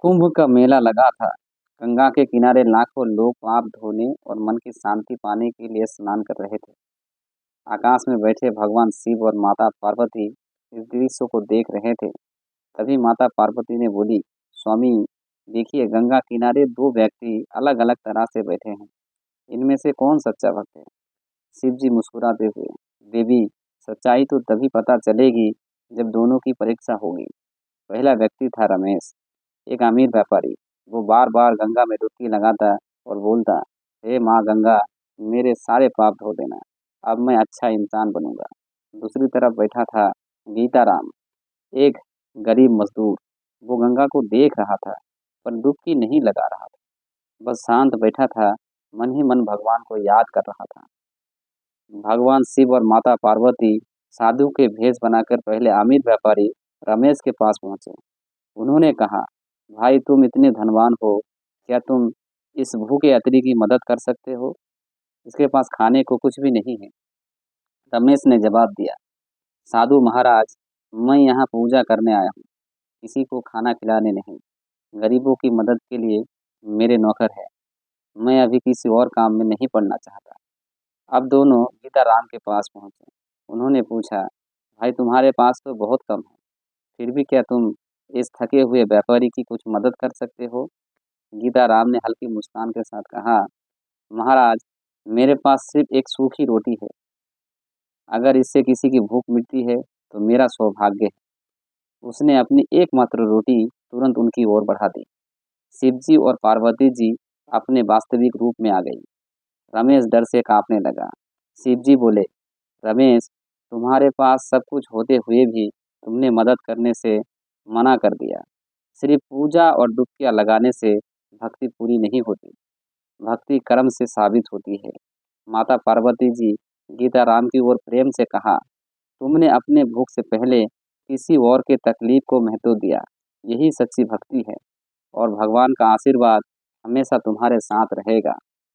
कुंभ का मेला लगा था। गंगा के किनारे लाखों लोग पाप धोने और मन की शांति पाने के लिए स्नान कर रहे थे। आकाश में बैठे भगवान शिव और माता पार्वती इस दृश्य को देख रहे थे। तभी माता पार्वती ने बोली, स्वामी, देखिए गंगा किनारे दो व्यक्ति अलग अलग तरह से बैठे हैं। इनमें से कौन सच्चा भक्त है? शिव जी मुस्कुराते हुए, देवी, सच्चाई तो तभी पता चलेगी जब दोनों की परीक्षा होगी। पहला व्यक्ति था रमेश, एक अमीर व्यापारी। वो बार बार गंगा में डुबकी लगाता और बोलता, हे माँ गंगा, मेरे सारे पाप धो देना, अब मैं अच्छा इंसान बनूंगा। दूसरी तरफ बैठा था गीताराम, एक गरीब मजदूर। वो गंगा को देख रहा था पर डुबकी नहीं लगा रहा था, बस शांत बैठा था, मन ही मन भगवान को याद कर रहा था। भगवान शिव और माता पार्वती साधु के भेष बनाकर पहले अमीर व्यापारी रमेश के पास पहुंचे। उन्होंने कहा, भाई तुम इतने धनवान हो, क्या तुम इस भूखे यात्री की मदद कर सकते हो? इसके पास खाने को कुछ भी नहीं है। रमेश ने जवाब दिया, साधु महाराज, मैं यहाँ पूजा करने आया हूँ, किसी को खाना खिलाने नहीं। गरीबों की मदद के लिए मेरे नौकर है। मैं अभी किसी और काम में नहीं पड़ना चाहता। अब दोनों गीताराम के पास पहुँचे। उन्होंने पूछा, भाई तुम्हारे पास तो बहुत कम है, फिर भी क्या तुम इस थके हुए व्यापारी की कुछ मदद कर सकते हो? गीताराम ने हल्की मुस्कान के साथ कहा, महाराज, मेरे पास सिर्फ एक सूखी रोटी है। अगर इससे किसी की भूख मिटती है तो मेरा सौभाग्य है। उसने अपनी एकमात्र रोटी तुरंत उनकी ओर बढ़ा दी। शिव जी और पार्वती जी अपने वास्तविक रूप में आ गई। रमेश डर से कांपने लगा। शिव जी बोले, रमेश, तुम्हारे पास सब कुछ होते हुए भी तुमने मदद करने से मना कर दिया। सिर्फ पूजा और डुबकियां लगाने से भक्ति पूरी नहीं होती, भक्ति कर्म से साबित होती है। माता पार्वती जी गीताराम की ओर प्रेम से कहा, तुमने अपने भूख से पहले किसी और के तकलीफ को महत्व दिया। यही सच्ची भक्ति है और भगवान का आशीर्वाद हमेशा तुम्हारे साथ रहेगा।